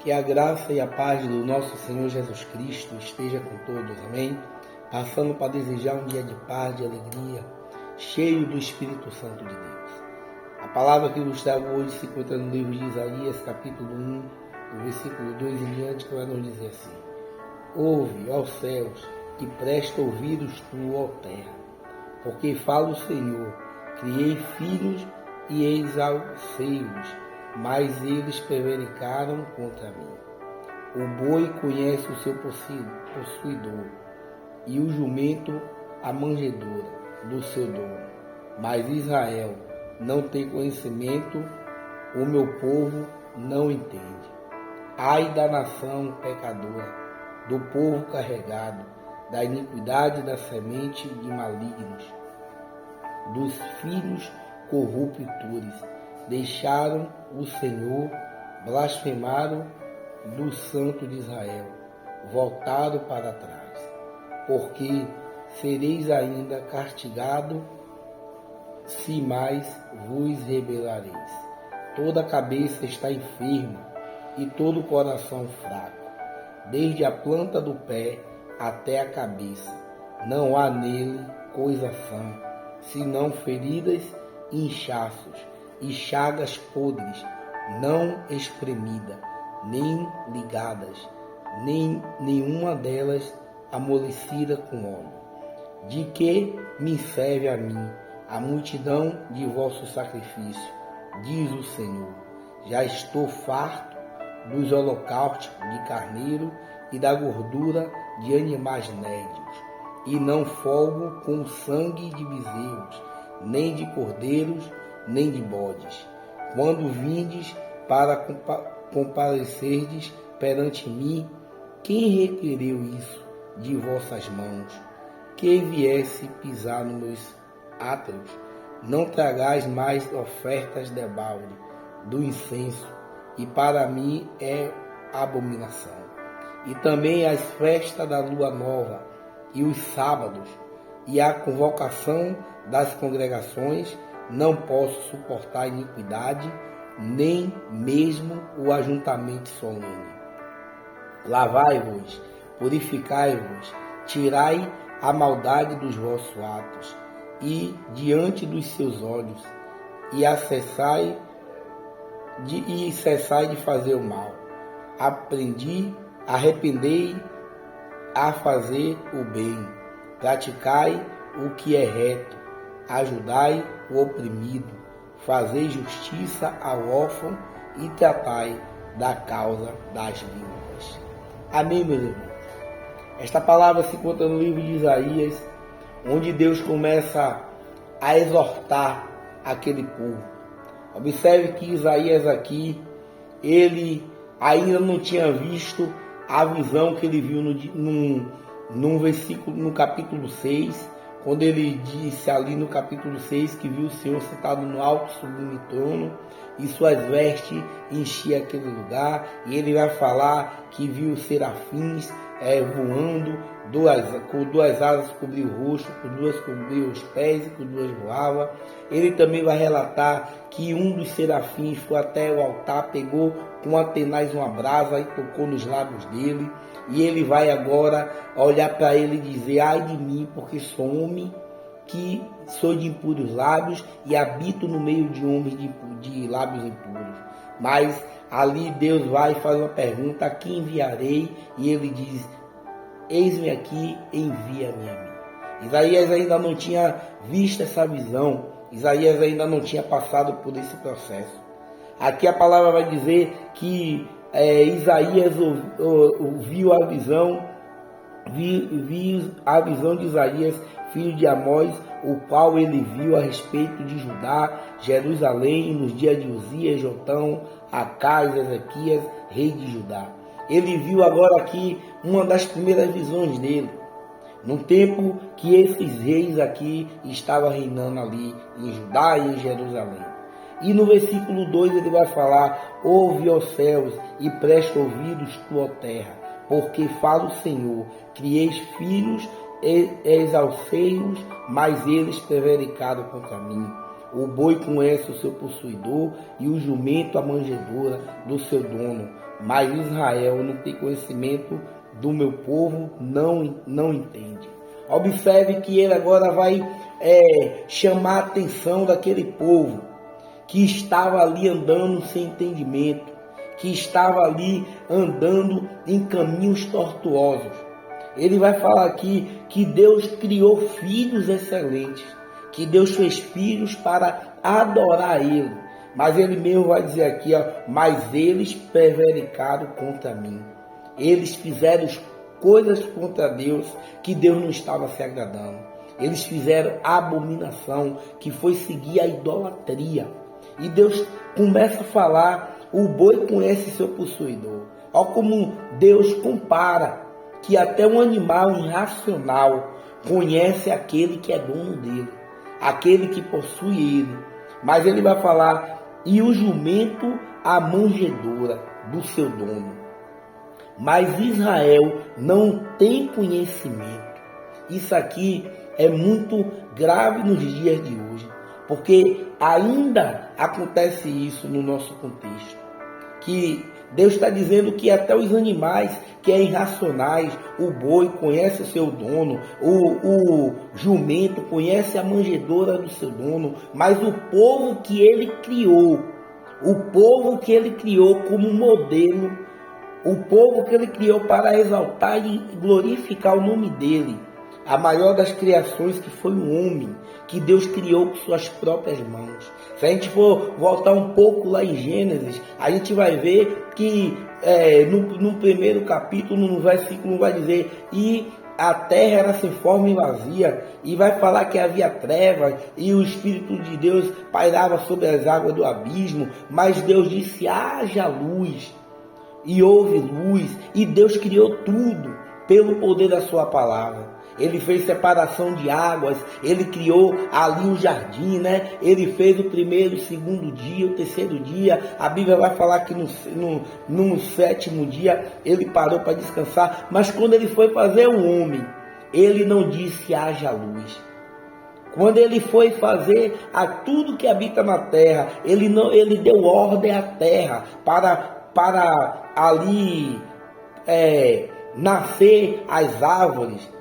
Que a graça e a paz do nosso Senhor Jesus Cristo esteja com todos, amém? Passando para desejar um dia de paz, de alegria, cheio do Espírito Santo de Deus. A palavra que nos trago hoje se encontra no livro de Isaías, capítulo 1, do versículo 2 em diante, que vai nos dizer assim: Ouve, ó céus, e presta ouvidos tu, ó terra, porque fala o Senhor, criei filhos e eis alcei-os, mas eles prevaricaram contra mim. O boi conhece o seu possuidor, e o jumento a manjedoura do seu dono. Mas Israel não tem conhecimento, o meu povo não entende. Ai da nação pecadora, do povo carregado, da iniquidade da semente de malignos, dos filhos corruptores. Deixaram o Senhor, blasfemaram do Santo de Israel, voltaram para trás. Porque sereis ainda castigado, se mais vos rebelareis. Toda a cabeça está enferma e todo o coração fraco, desde a planta do pé até a cabeça. Não há nele coisa sã, senão feridas e inchaços, e chagas podres, não espremida, nem ligadas, nem nenhuma delas amolecida com óleo. De que me serve a mim a multidão de vosso sacrifício, diz o Senhor. Já estou farto dos holocaustos de carneiro e da gordura de animais nédios, e não folgo com o sangue de bezerros, nem de cordeiros, nem de bodes. Quando vindes para comparecerdes perante mim, quem requereu isso de vossas mãos? Que viesse pisar nos meus átrios? Não tragais mais ofertas de balde, do incenso, e para mim é abominação. E também as festas da lua nova, e os sábados, e a convocação das congregações. Não posso suportar a iniquidade, nem mesmo o ajuntamento solene. Lavai-vos, purificai-vos, tirai a maldade dos vossos atos, e diante dos seus olhos, e cessai de fazer o mal. Arrependei a fazer o bem, praticai o que é reto, ajudai o oprimido, fazei justiça ao órfão e tratai da causa das viúvas. Amém, meus irmãos? Esta palavra se encontra no livro de Isaías, onde Deus começa a exortar aquele povo. Observe que Isaías aqui, ele ainda não tinha visto a visão que ele viu num versículo, no capítulo 6, quando ele disse ali no capítulo 6 que viu o Senhor sentado no alto sublime trono e suas vestes enchiam aquele lugar, e ele vai falar que viu os serafins voando, com duas asas cobriu o rosto, com duas cobriu os pés e com duas voava. Ele também vai relatar que um dos serafins foi até o altar, pegou com a tenaz uma brasa e tocou nos lábios dele. E ele vai agora olhar para ele e dizer: ai de mim, porque sou homem que sou de impuros lábios e habito no meio de homens de lábios impuros. Mas ali Deus vai e faz uma pergunta: a quem enviarei? E ele diz: eis-me aqui, envia-me a mim. Isaías ainda não tinha visto essa visão, Isaías ainda não tinha passado por esse processo. Aqui a palavra vai dizer que Isaías viu a visão de Isaías, filho de Amós, o qual ele viu a respeito de Judá, Jerusalém, nos dias de Uzias, Jotão, Acais, Ezequias, rei de Judá. Ele viu agora aqui uma das primeiras visões dele, no tempo que esses reis aqui estavam reinando ali em Judá e em Jerusalém. E no versículo 2 ele vai falar: ouve, ó céus, e presta ouvidos tu, ó terra, porque fala o Senhor, crieis filhos, exalcei-os, mas eles prevaricaram contra mim. O boi conhece o seu possuidor, e o jumento a manjedoura do seu dono, mas Israel não tem conhecimento do meu povo, não entende. Observe que ele agora vai chamar a atenção daquele povo que estava ali andando sem entendimento, que estava ali andando em caminhos tortuosos. Ele vai falar aqui que Deus criou filhos excelentes, que Deus fez filhos para adorar Ele. Mas ele mesmo vai dizer aqui, mas eles prevaricaram contra mim. Eles fizeram coisas contra Deus que Deus não estava se agradando. Eles fizeram abominação, que foi seguir a idolatria. E Deus começa a falar, o boi conhece seu possuidor. Olha como Deus compara que até um animal irracional conhece aquele que é dono dele, aquele que possui ele. Mas ele vai falar, e o jumento a manjedoura do seu dono. Mas Israel não tem conhecimento. Isso aqui é muito grave nos dias de hoje, porque ainda acontece isso no nosso contexto, que Deus está dizendo que até os animais que é irracionais, o boi conhece o seu dono, o jumento conhece a manjedoura do seu dono, mas o povo que ele criou, como modelo, o povo que ele criou para exaltar e glorificar o nome dele, a maior das criações, que foi o homem, que Deus criou com suas próprias mãos. Se a gente for voltar um pouco lá em Gênesis, a gente vai ver que no primeiro capítulo, no versículo, vai dizer, e a terra era sem forma e vazia, e vai falar que havia trevas, e o Espírito de Deus pairava sobre as águas do abismo, mas Deus disse, haja luz, e houve luz, e Deus criou tudo pelo poder da sua palavra. Ele fez separação de águas, ele criou ali um jardim, né? Ele fez o primeiro, o segundo dia, o terceiro dia. A Bíblia vai falar que no sétimo dia ele parou para descansar. Mas quando ele foi fazer o homem, ele não disse haja luz. Quando ele foi fazer a tudo que habita na terra, ele deu ordem à terra para ali nascer as árvores.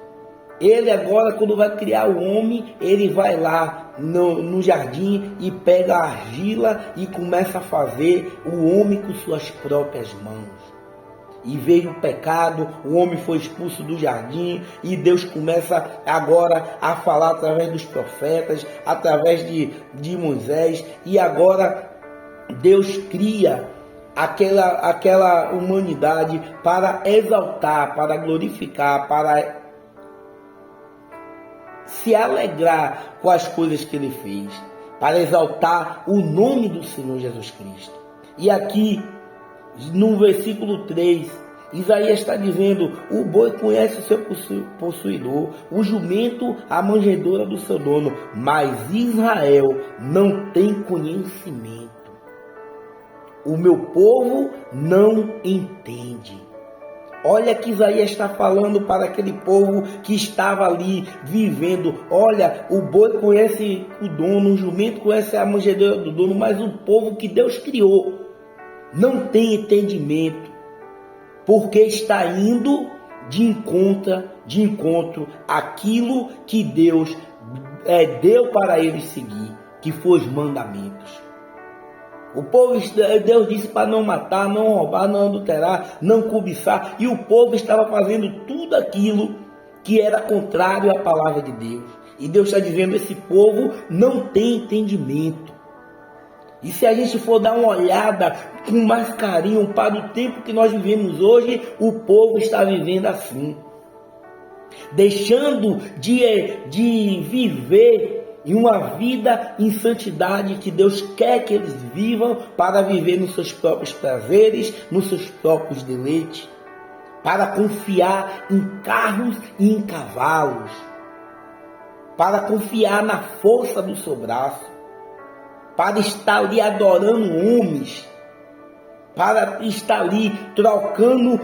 Ele agora, quando vai criar o homem, ele vai lá no jardim e pega a argila e começa a fazer o homem com suas próprias mãos. E veio o pecado, o homem foi expulso do jardim, e Deus começa agora a falar através dos profetas, através de Moisés, e agora Deus cria aquela humanidade para exaltar, para glorificar, para se alegrar com as coisas que ele fez, para exaltar o nome do Senhor Jesus Cristo. E aqui, no versículo 3, Isaías está dizendo, o boi conhece o seu possuidor, o jumento a manjedoura do seu dono, mas Israel não tem conhecimento. O meu povo não entende. Olha que Isaías está falando para aquele povo que estava ali vivendo. Olha, o boi conhece o dono, o jumento conhece a manjedoura do dono, mas o povo que Deus criou não tem entendimento, porque está indo de encontro àquilo que Deus deu para eles seguir, que foi os mandamentos. O povo, Deus disse para não matar, não roubar, não adulterar, não cobiçar. E o povo estava fazendo tudo aquilo que era contrário à palavra de Deus. E Deus está dizendo, esse povo não tem entendimento. E se a gente for dar uma olhada com mais carinho para o tempo que nós vivemos hoje, o povo está vivendo assim. Deixando de viver em uma vida em santidade que Deus quer que eles vivam, para viver nos seus próprios prazeres, nos seus próprios deleites, para confiar em carros e em cavalos, para confiar na força do seu braço, para estar ali adorando homens, para estar ali trocando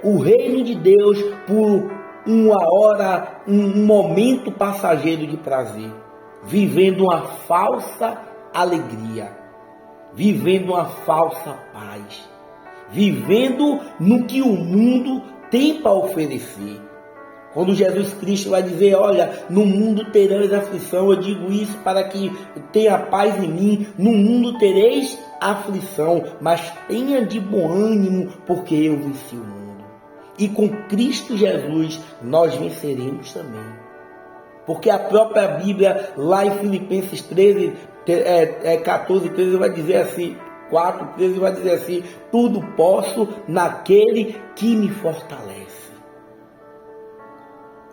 o reino de Deus por uma hora, um momento passageiro de prazer, vivendo uma falsa alegria, vivendo uma falsa paz, vivendo no que o mundo tem para oferecer. Quando Jesus Cristo vai dizer, olha, no mundo tereis aflição, eu digo isso para que tenha paz em mim, no mundo tereis aflição, mas tenha de bom ânimo, porque eu venci o mundo. E com Cristo Jesus nós venceremos também. Porque a própria Bíblia, lá em Filipenses 13, 14, 13, vai dizer assim, 4, 13, vai dizer assim, tudo posso naquele que me fortalece.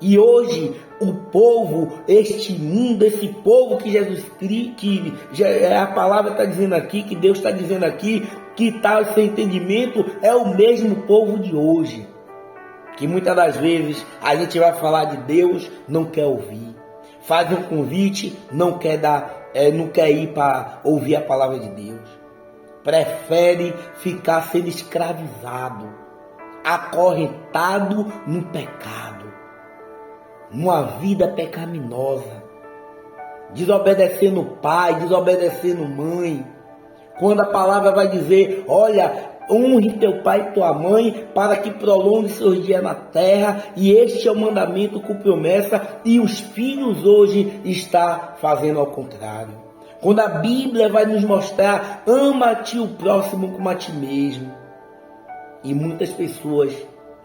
E hoje, o povo, este mundo, esse povo que Jesus Cristo, a palavra está dizendo aqui, que Deus está dizendo aqui, que está sem entendimento, é o mesmo povo de hoje. Que muitas das vezes a gente vai falar de Deus, não quer ouvir. Faz um convite, não quer ir para ouvir a palavra de Deus. Prefere ficar sendo escravizado, acorrentado no pecado. Numa vida pecaminosa, desobedecendo o pai, desobedecendo mãe. Quando a palavra vai dizer, olha, honre teu pai e tua mãe, para que prolongue seus dias na terra, e este é o mandamento com promessa, e os filhos hoje estão fazendo ao contrário. Quando a Bíblia vai nos mostrar, ama-te o próximo como a ti mesmo. E muitas pessoas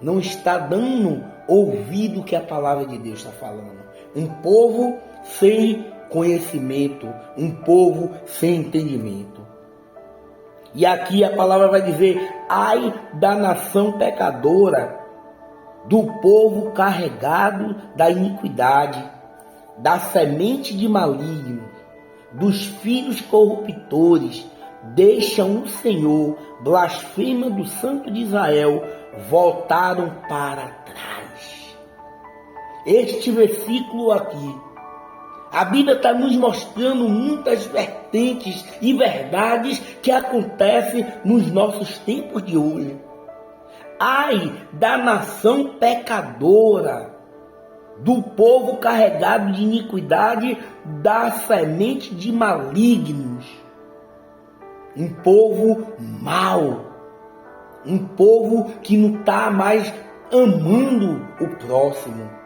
não estão dando ouvido o que a palavra de Deus está falando. Um povo sem conhecimento, um povo sem entendimento. E aqui a palavra vai dizer, ai da nação pecadora, do povo carregado da iniquidade, da semente de maligno, dos filhos corruptores, deixam o Senhor, blasfema do Santo de Israel, voltaram para trás. Este versículo aqui, a Bíblia está nos mostrando muitas vertentes e verdades que acontecem nos nossos tempos de hoje. Ai da nação pecadora, do povo carregado de iniquidade, da semente de malignos. Um povo mau, um povo que não está mais amando o próximo.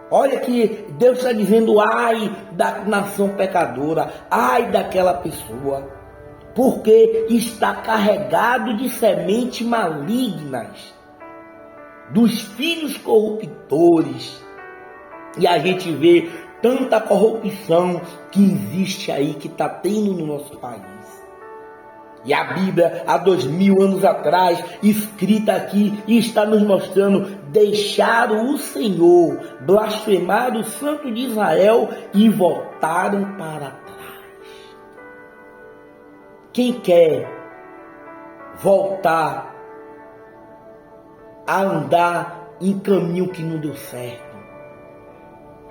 Olha que Deus está dizendo, ai da nação pecadora, ai daquela pessoa, porque está carregado de sementes malignas, dos filhos corruptores. E a gente vê tanta corrupção que existe aí, que está tendo no nosso país. E a Bíblia, há 2000 anos atrás, escrita aqui, e está nos mostrando, deixaram o Senhor, blasfemaram o Santo de Israel e voltaram para trás. Quem quer voltar a andar em caminho que não deu certo?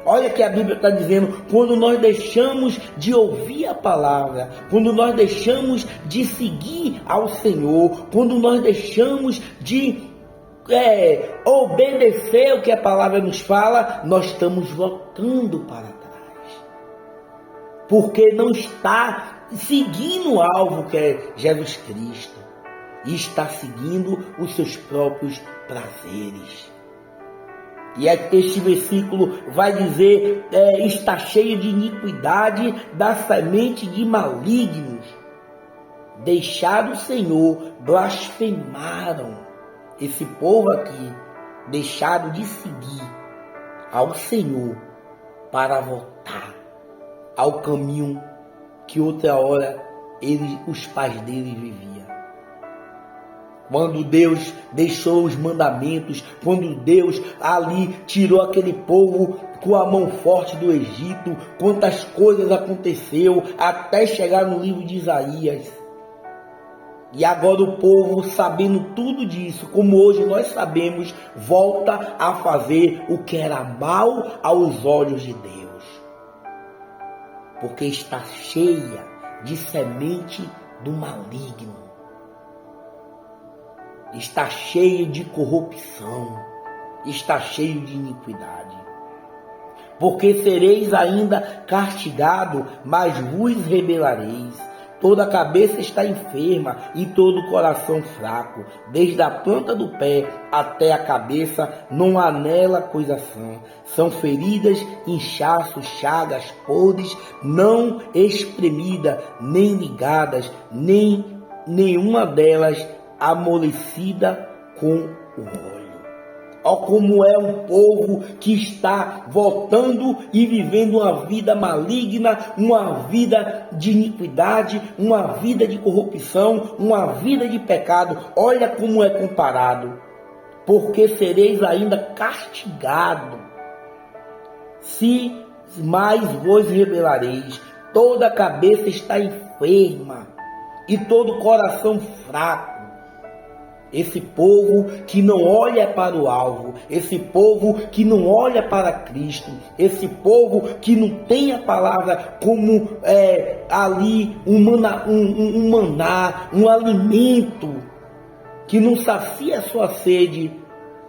Olha que a Bíblia está dizendo, quando nós deixamos de ouvir a palavra, quando nós deixamos de seguir ao Senhor, quando nós deixamos de obedecer o que a palavra nos fala, nós estamos voltando para trás. Porque não está seguindo o alvo que é Jesus Cristo, e está seguindo os seus próprios prazeres. E este versículo vai dizer, está cheio de iniquidade, da semente de malignos. Deixaram o Senhor, blasfemaram. Esse povo aqui, deixaram de seguir ao Senhor para voltar ao caminho que outra hora os pais dele viviam. Quando Deus deixou os mandamentos, quando Deus ali tirou aquele povo com a mão forte do Egito, quantas coisas aconteceu até chegar no livro de Isaías. E agora o povo, sabendo tudo disso, como hoje nós sabemos, volta a fazer o que era mal aos olhos de Deus. Porque está cheia de semente do maligno. Está cheio de corrupção, está cheio de iniquidade. Porque sereis ainda castigado, mas vos rebelareis. toda a cabeça está enferma e todo o coração fraco. Desde a planta do pé até a cabeça, não há nela coisa sã. São feridas, inchaços, chagas, podres, não espremidas, nem ligadas, nem nenhuma delas amolecida com o óleo. Ó, como é um povo que está voltando e vivendo uma vida maligna, uma vida de iniquidade, uma vida de corrupção, uma vida de pecado. Olha como é comparado. Porque sereis ainda castigados, se mais vos rebelareis. Toda a cabeça está enferma e todo o coração fraco. Esse povo que não olha para o alvo, esse povo que não olha para Cristo, esse povo que não tem a palavra como ali um maná, um alimento que não sacia a sua sede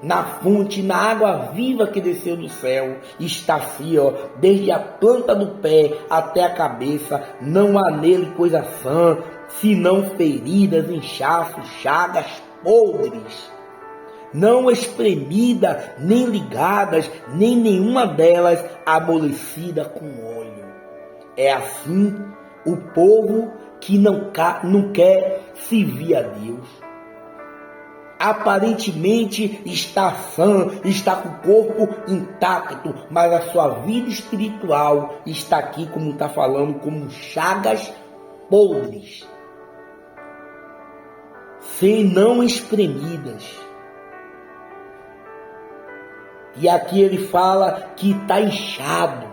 na fonte, na água viva que desceu do céu. Está assim, ó, desde a planta do pé até a cabeça, não há nele coisa sã, senão feridas, inchaços, chagas, podres, não espremida, nem ligadas, nem nenhuma delas amolecida com óleo. É assim o povo que não quer servir a Deus. Aparentemente está sã, está com o corpo intacto, mas a sua vida espiritual está aqui, como está falando, como chagas podres, sem não espremidas. E aqui ele fala que está inchado,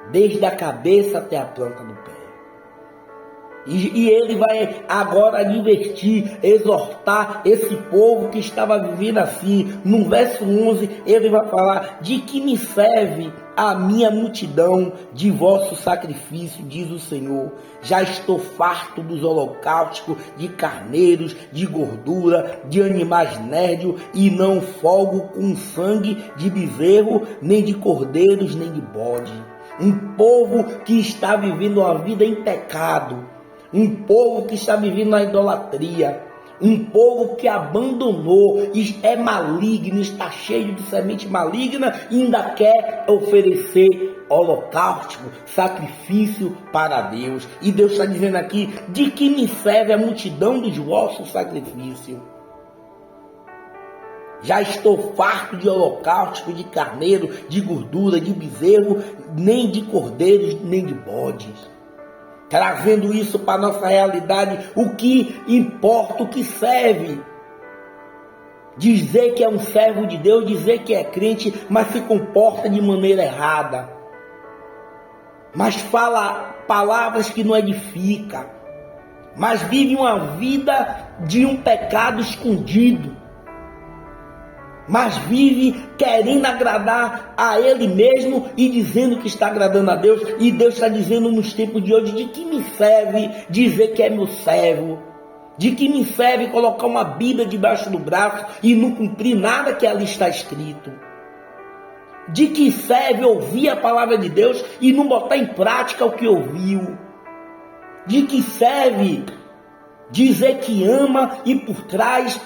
desde a cabeça até a planta do pé. E ele vai agora advertir, exortar esse povo que estava vivendo assim. No verso 11, ele vai falar: de que me serve a minha multidão de vosso sacrifício, diz o Senhor. Já estou farto dos holocaustos, de carneiros, de gordura, de animais nérdeos, e não folgo com sangue de bezerro, nem de cordeiros, nem de bode. Um povo que está vivendo uma vida em pecado, um povo que está vivendo na idolatria, um povo que abandonou, é maligno, está cheio de semente maligna e ainda quer oferecer holocausto, sacrifício para Deus. E Deus está dizendo aqui: de que me serve a multidão dos vossos sacrifícios? Já estou farto de holocausto, de carneiro, de gordura, de bezerro, nem de cordeiros, nem de bodes. Trazendo isso para a nossa realidade, o que importa, o que serve? Dizer que é um servo de Deus, dizer que é crente, mas se comporta de maneira errada. Mas fala palavras que não edificam. Mas vive uma vida de um pecado escondido. Mas vive querendo agradar a ele mesmo e dizendo que está agradando a Deus. E Deus está dizendo nos tempos de hoje: de que me serve dizer que é meu servo? De que me serve colocar uma Bíblia debaixo do braço e não cumprir nada que ali está escrito? De que serve ouvir a palavra de Deus e não botar em prática o que ouviu? De que serve dizer que ama e por trás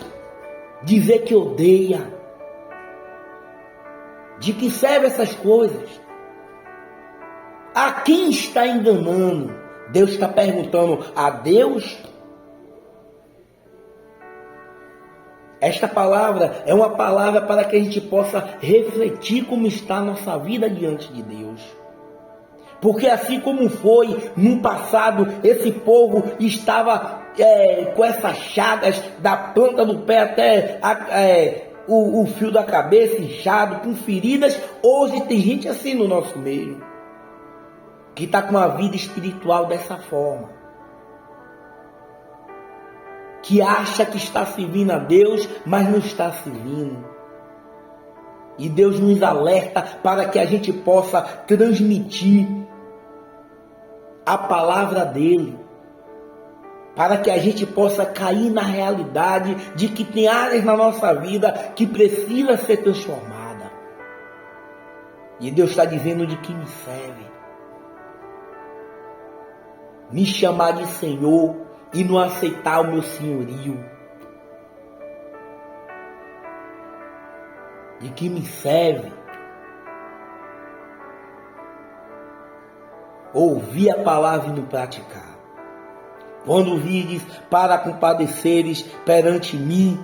dizer que odeia? De que serve essas coisas? A quem está enganando? Deus está perguntando a Deus. Esta palavra é uma palavra para que a gente possa refletir como está a nossa vida diante de Deus. Porque assim como foi no passado, esse povo estava com essas chagas da planta do pé até o fio da cabeça inchado, com feridas. Hoje tem gente assim no nosso meio, que está com uma vida espiritual dessa forma, que acha que está servindo a Deus, mas não está servindo. E Deus nos alerta para que a gente possa transmitir a palavra dele, para que a gente possa cair na realidade de que tem áreas na nossa vida que precisa ser transformada. E Deus está dizendo: de que me serve? me chamar de Senhor e não aceitar o meu senhorio? De que me serve ouvir a palavra e não praticar? Quando vides para compadeceres perante mim,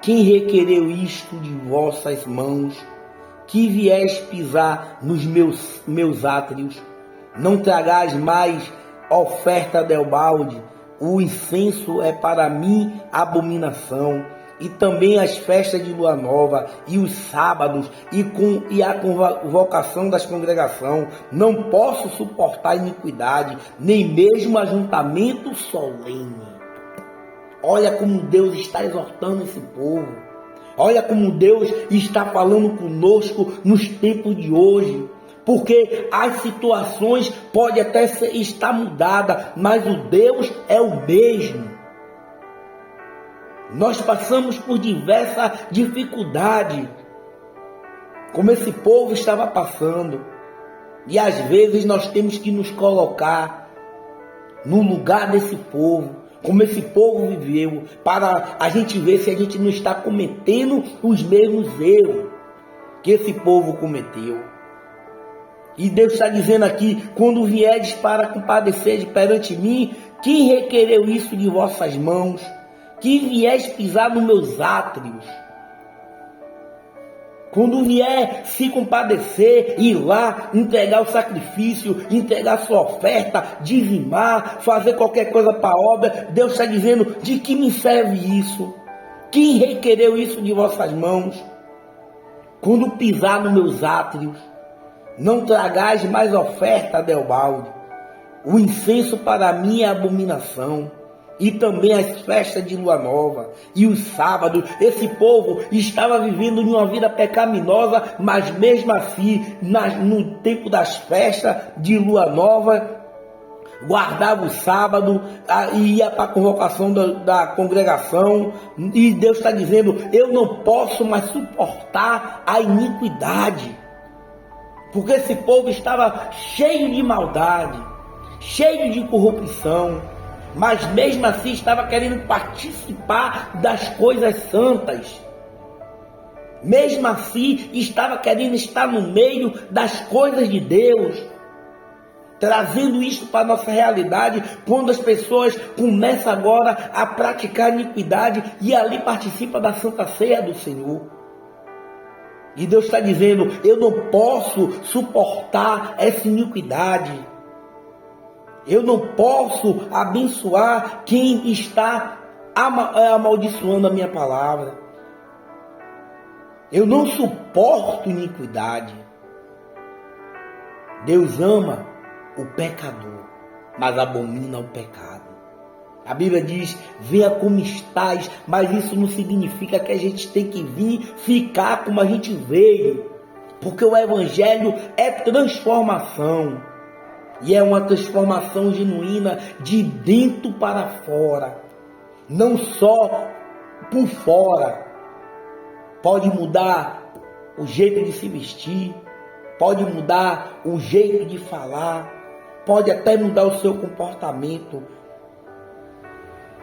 quem requereu isto de vossas mãos, que viés pisar nos meus átrios? Não tragais mais oferta debalde, o incenso é para mim abominação, e também as festas de lua nova, e os sábados, e a convocação das congregações. Não posso suportar iniquidade, nem mesmo ajuntamento solene. Olha como Deus está exortando esse povo. Olha como Deus está falando conosco nos tempos de hoje. Porque as situações podem até estar mudadas, mas o Deus é o mesmo. Nós passamos por diversas dificuldades, como esse povo estava passando. E às vezes nós temos que nos colocar no lugar desse povo, como esse povo viveu, para a gente ver se a gente não está cometendo os mesmos erros que esse povo cometeu. E Deus está dizendo aqui: quando vieres para compadecer perante mim, quem requereu isso de vossas mãos? Que vieres pisar nos meus átrios? Quando vier se compadecer, ir lá, entregar o sacrifício, entregar sua oferta, dizimar, fazer qualquer coisa para a obra, Deus está dizendo: de que me serve isso? Quem requereu isso de vossas mãos? Quando pisar nos meus átrios, não tragais mais oferta debalde, o incenso para mim é abominação, e também as festas de lua nova e os sábados. Esse povo estava vivendo uma vida pecaminosa, mas mesmo assim, no tempo das festas de lua nova, guardava o sábado e ia para a convocação da congregação. E Deus está dizendo: eu não posso mais suportar a iniquidade, porque esse povo estava cheio de maldade, cheio de corrupção, mas mesmo assim estava querendo participar das coisas santas. Mesmo assim estava querendo estar no meio das coisas de Deus. Trazendo isso para a nossa realidade, quando as pessoas começam agora a praticar iniquidade e ali participa da Santa Ceia do Senhor. E Deus está dizendo: eu não posso suportar essa iniquidade. Eu não posso abençoar quem está amaldiçoando a minha palavra. Eu não suporto iniquidade. Deus ama o pecador, mas abomina o pecado. A Bíblia diz: venha como estás, mas isso não significa que a gente tem que vir ficar como a gente veio, porque o Evangelho é transformação. E é uma transformação genuína de dentro para fora, não só por fora. Pode mudar o jeito de se vestir, pode mudar o jeito de falar, pode até mudar o seu comportamento,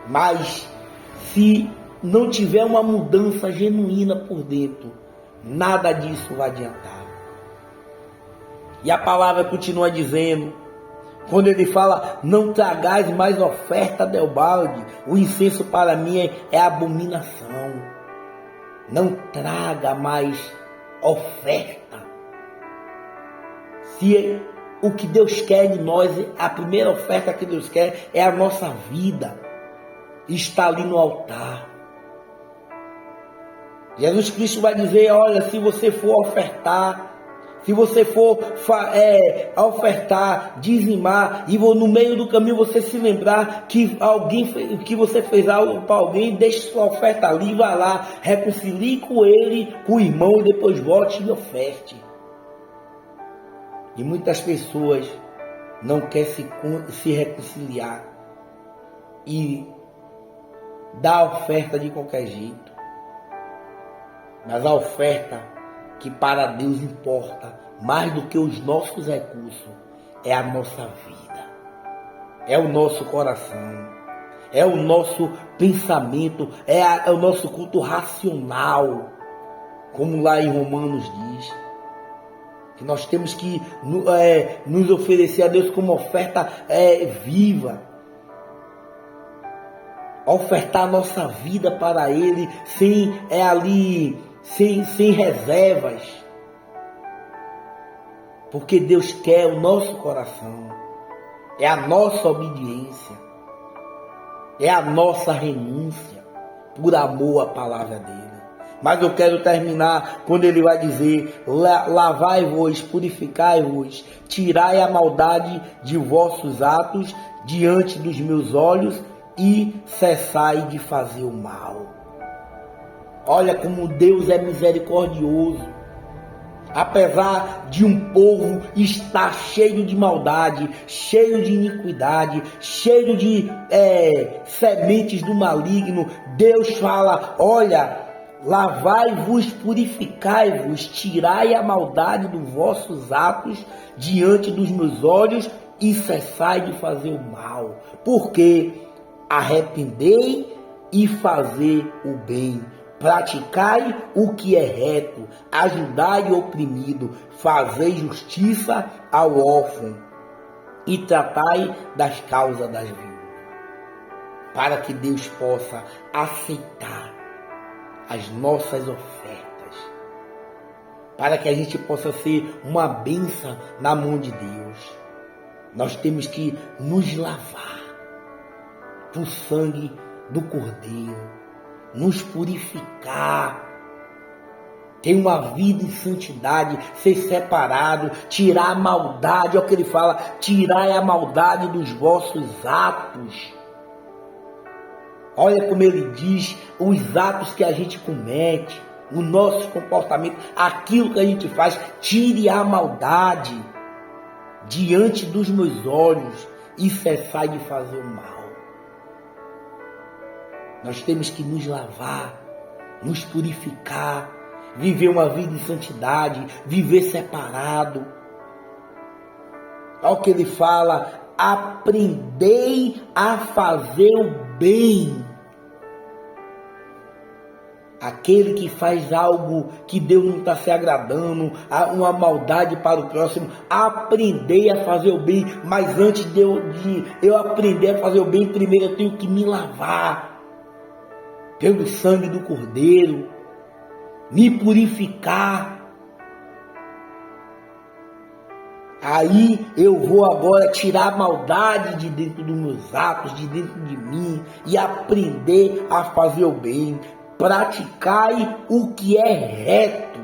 mas se não tiver uma mudança genuína por dentro, nada disso vai adiantar. E a palavra continua dizendo, quando ele fala: não tragais mais oferta debalde, o incenso para mim é abominação. Não traga mais oferta. Se o que Deus quer de nós, a primeira oferta que Deus quer é a nossa vida, está ali no altar. Jesus Cristo vai dizer: olha, se você for ofertar, se você for ofertar, dizimar, e no meio do caminho você se lembrar que que você fez algo para alguém, deixe sua oferta ali, vá lá, reconcilie com ele, com o irmão, e depois volte e oferte. E muitas pessoas não querem se reconciliar e dar a oferta de qualquer jeito. Mas a oferta que para Deus importa mais do que os nossos recursos é a nossa vida. é o nosso coração, é o nosso pensamento, é o nosso culto racional, como lá em Romanos diz, que nós temos que nos oferecer a Deus como oferta viva, ofertar a nossa vida para Ele sem reservas, porque Deus quer o nosso coração, é a nossa obediência, é a nossa renúncia por amor à palavra dele. Mas eu quero terminar quando ele vai dizer: lavai-vos, purificai-vos, tirai a maldade de vossos atos diante dos meus olhos e cessai de fazer o mal. Olha como Deus é misericordioso. Apesar de um povo estar cheio de maldade, cheio de iniquidade, cheio de sementes do maligno, Deus fala: olha, lavai-vos, purificai-vos, tirai a maldade dos vossos atos diante dos meus olhos e cessai de fazer o mal. Porque arrependei e fazer o bem. Praticai o que é reto, ajudai o oprimido, fazei justiça ao órfão e tratai das causas das viúvas. Para que Deus possa aceitar as nossas ofertas, para que a gente possa ser uma bênção na mão de Deus, nós temos que nos lavar com o sangue do Cordeiro, nos purificar, ter uma vida em santidade, ser separado, tirar a maldade, é o que ele fala: tirai a maldade dos vossos atos. Olha como ele diz, os atos que a gente comete, o nosso comportamento, aquilo que a gente faz, tire a maldade diante dos meus olhos e cessai de fazer o mal. Nós temos que nos lavar, nos purificar, viver uma vida em santidade, viver separado. Olha o que ele fala: aprendei a fazer o bem. Aquele que faz algo que Deus não está se agradando, uma maldade para o próximo, aprendei a fazer o bem. Mas antes de eu aprender a fazer o bem, primeiro eu tenho que me lavar pelo sangue do Cordeiro, me purificar. Aí eu vou agora tirar a maldade de dentro dos meus atos, de dentro de mim, e aprender a fazer o bem. Praticai o que é reto,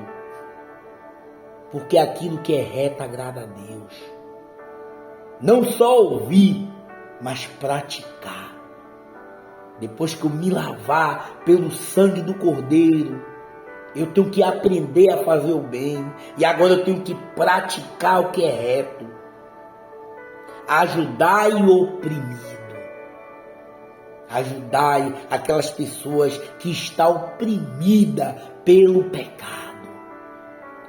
porque aquilo que é reto agrada a Deus. Não só ouvir, mas praticar. Depois que eu me lavar pelo sangue do Cordeiro, eu tenho que aprender a fazer o bem. E agora eu tenho que praticar o que é reto. Ajudai o oprimido. Ajudai aquelas pessoas que estão oprimidas pelo pecado.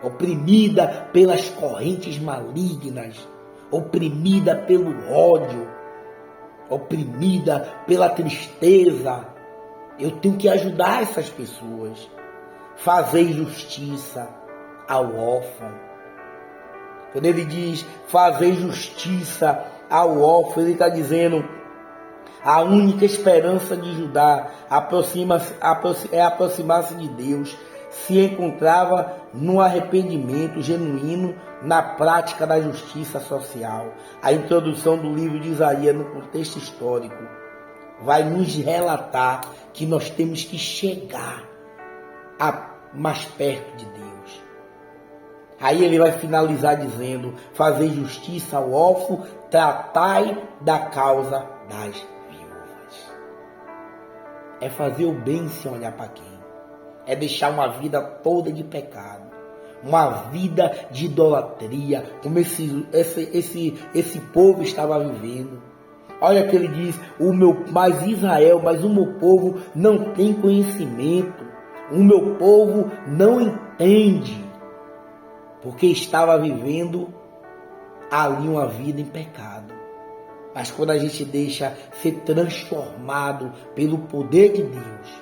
Oprimida pelas correntes malignas. Oprimida pelo ódio. Oprimida pela tristeza. Eu tenho que ajudar essas pessoas. Fazer justiça ao órfão. Quando ele diz fazer justiça ao órfão, ele está dizendo: a única esperança de Judá é aproximar-se de Deus. Se encontrava no arrependimento genuíno, na prática da justiça social. A introdução do livro de Isaías, no contexto histórico, vai nos relatar que nós temos que chegar mais perto de Deus. Aí ele vai finalizar dizendo: fazer justiça ao órfão, tratai da causa das viúvas. É fazer o bem sem olhar para quem. É deixar uma vida toda de pecado, uma vida de idolatria, como esse povo estava vivendo. Olha que ele diz: mas o meu povo não tem conhecimento, o meu povo não entende, porque estava vivendo ali uma vida em pecado. mas quando a gente deixa ser transformado pelo poder de Deus,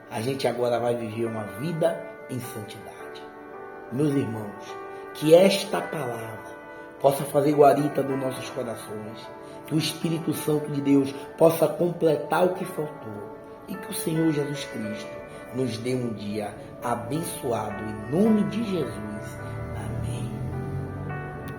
a gente agora vai viver uma vida em santidade. Meus irmãos, que esta palavra possa fazer guarita nos nossos corações, que o Espírito Santo de Deus possa completar o que faltou e que o Senhor Jesus Cristo nos dê um dia abençoado em nome de Jesus.